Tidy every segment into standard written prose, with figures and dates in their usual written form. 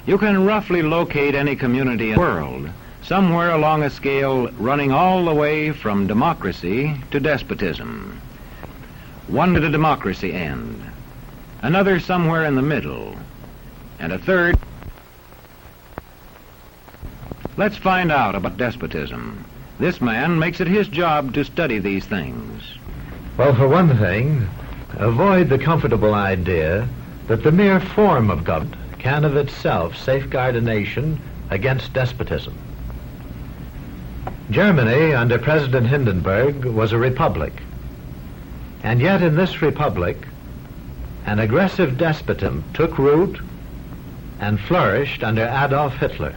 You can roughly locate any community in the world, somewhere along a scale running all the way from democracy to despotism. One to the democracy end, another somewhere in the middle, and a third. Let's find out about despotism. This man makes it his job to study these things. Well, for one thing, avoid the comfortable idea that the mere form of government can of itself safeguard a nation against despotism. Germany, under President Hindenburg, was a republic. And yet in this republic, an aggressive despotism took root and flourished under Adolf Hitler.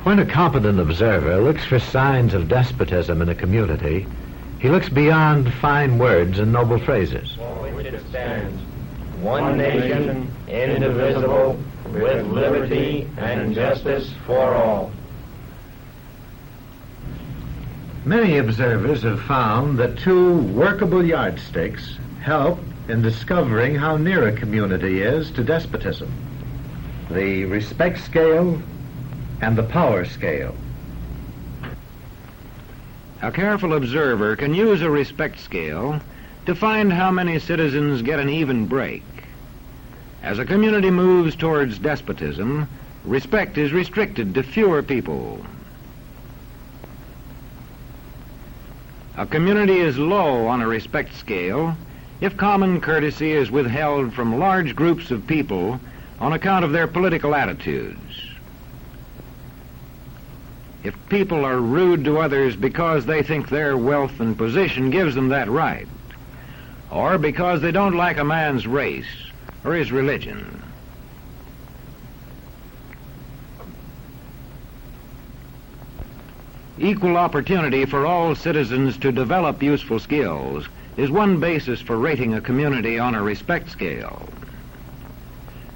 When a competent observer looks for signs of despotism in a community, he looks beyond fine words and noble phrases. For which it stands, one nation, indivisible, with liberty and justice for all. Many observers have found that two workable yardsticks help in discovering how near a community is to despotism: the respect scale and the power scale. A careful observer can use a respect scale to find how many citizens get an even break. As a community moves towards despotism, respect is restricted to fewer people. A community is low on a respect scale if common courtesy is withheld from large groups of people on account of their political attitudes. If people are rude to others because they think their wealth and position gives them that right, or because they don't like a man's race or his religion. Equal opportunity for all citizens to develop useful skills is one basis for rating a community on a respect scale.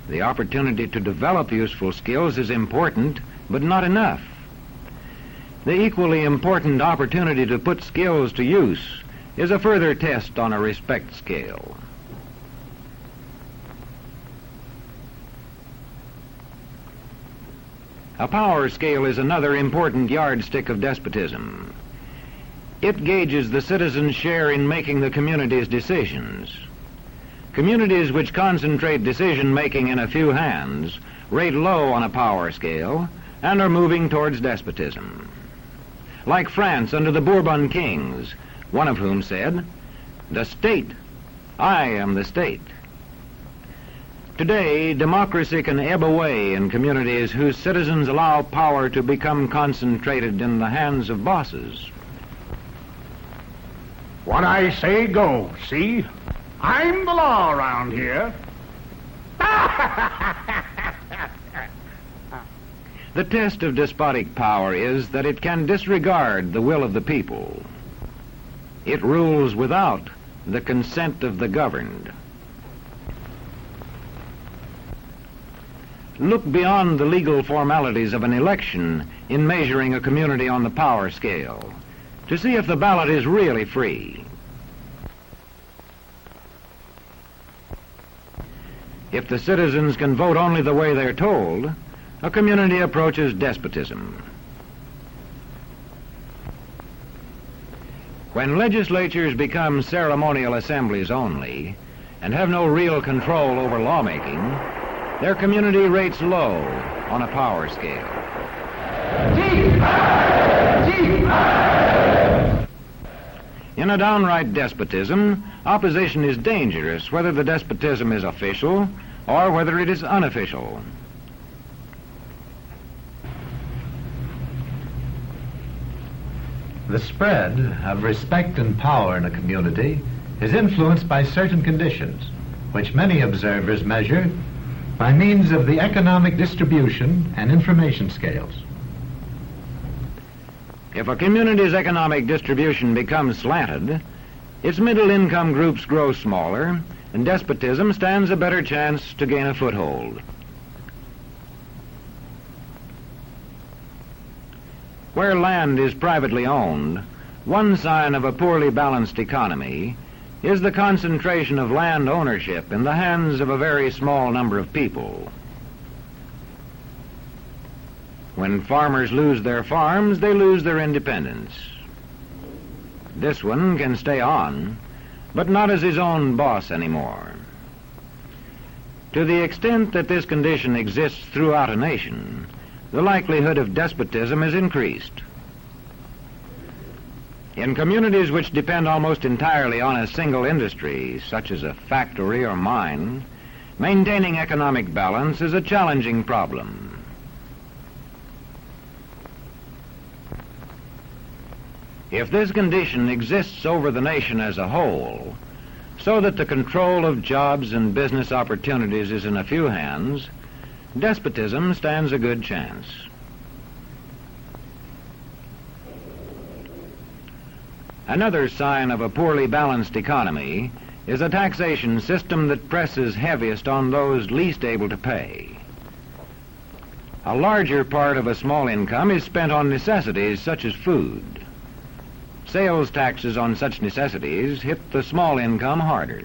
The opportunity to develop useful skills is important, but not enough. The equally important opportunity to put skills to use is a further test on a respect scale. A power scale is another important yardstick of despotism. It gauges the citizens' share in making the community's decisions. Communities which concentrate decision-making in a few hands rate low on a power scale and are moving towards despotism. Like France under the Bourbon kings, one of whom said, "The state, I am the state." Today, democracy can ebb away in communities whose citizens allow power to become concentrated in the hands of bosses. What I say goes, see? I'm the law around here. The test of despotic power is that it can disregard the will of the people. It rules without the consent of the governed. Look beyond the legal formalities of an election in measuring a community on the power scale to see if the ballot is really free. If the citizens can vote only the way they're told, a community approaches despotism. When legislatures become ceremonial assemblies only and have no real control over lawmaking, their community rates low on a power scale. In a downright despotism, opposition is dangerous, whether the despotism is official or whether it is unofficial. The spread of respect and power in a community is influenced by certain conditions, which many observers measure by means of the economic distribution and information scales. If a community's economic distribution becomes slanted, its middle-income groups grow smaller, and despotism stands a better chance to gain a foothold. Where land is privately owned, one sign of a poorly balanced economy is the concentration of land ownership in the hands of a very small number of people. When farmers lose their farms, they lose their independence. This one can stay on, but not as his own boss anymore. To the extent that this condition exists throughout a nation, the likelihood of despotism is increased. In communities which depend almost entirely on a single industry, such as a factory or mine, maintaining economic balance is a challenging problem. If this condition exists over the nation as a whole, so that the control of jobs and business opportunities is in a few hands, despotism stands a good chance. Another sign of a poorly balanced economy is a taxation system that presses heaviest on those least able to pay. A larger part of a small income is spent on necessities such as food. Sales taxes on such necessities hit the small income harder.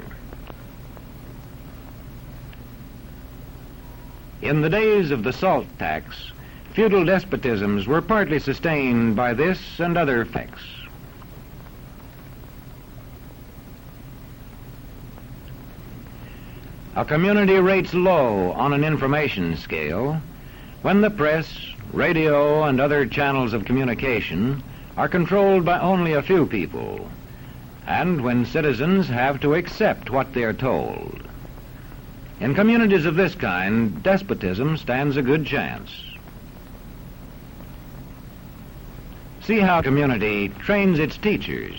In the days of the salt tax, feudal despotisms were partly sustained by this and other effects. A community rates low on an information scale when the press, radio, and other channels of communication are controlled by only a few people, and when citizens have to accept what they are told. In communities of this kind, despotism stands a good chance. See how a community trains its teachers.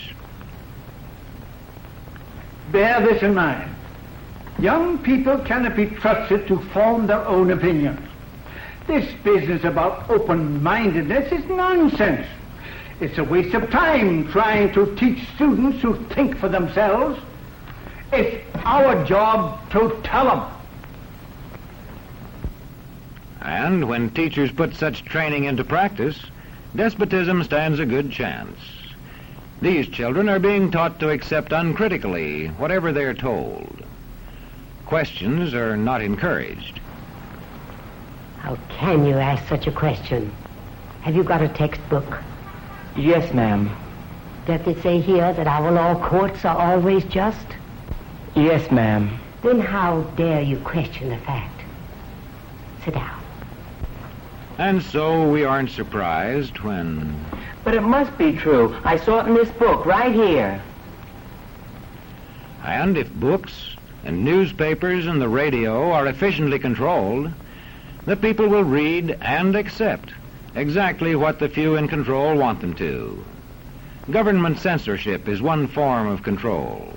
Bear this in mind. Young people cannot be trusted to form their own opinions. This business about open-mindedness is nonsense. It's a waste of time trying to teach students to think for themselves. It's our job to tell them. And when teachers put such training into practice, despotism stands a good chance. These children are being taught to accept uncritically whatever they're told. Questions are not encouraged. How can you ask such a question? Have you got a textbook? Yes, ma'am. Does it say here that our law courts are always just? Yes, ma'am. Then how dare you question the fact? Sit down. And so we aren't surprised when... But it must be true. I saw it in this book right here. And if books and newspapers and the radio are efficiently controlled, the people will read and accept exactly what the few in control want them to. Government censorship is one form of control.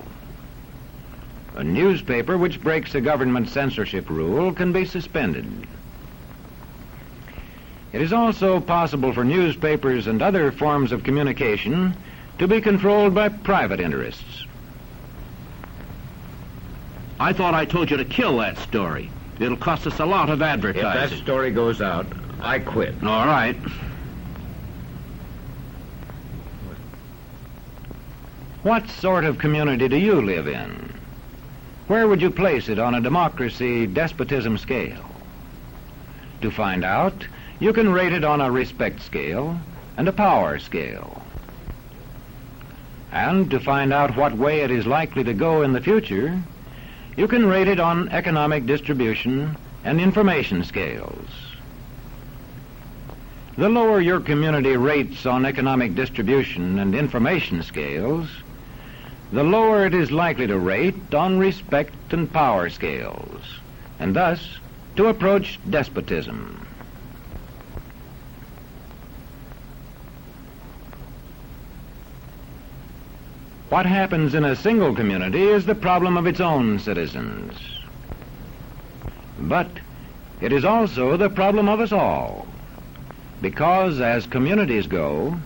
A newspaper which breaks a government censorship rule can be suspended. It is also possible for newspapers and other forms of communication to be controlled by private interests. I thought I told you to kill that story. It'll cost us a lot of advertising. If that story goes out, I quit. All right. What sort of community do you live in? Where would you place it on a democracy-despotism scale? To find out, you can rate it on a respect scale and a power scale. And to find out what way it is likely to go in the future, you can rate it on economic distribution and information scales. The lower your community rates on economic distribution and information scales, the lower it is likely to rate on respect and power scales, and thus to approach despotism. What happens in a single community is the problem of its own citizens. But it is also the problem of us all, because as communities go,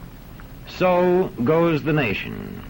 so goes the nation.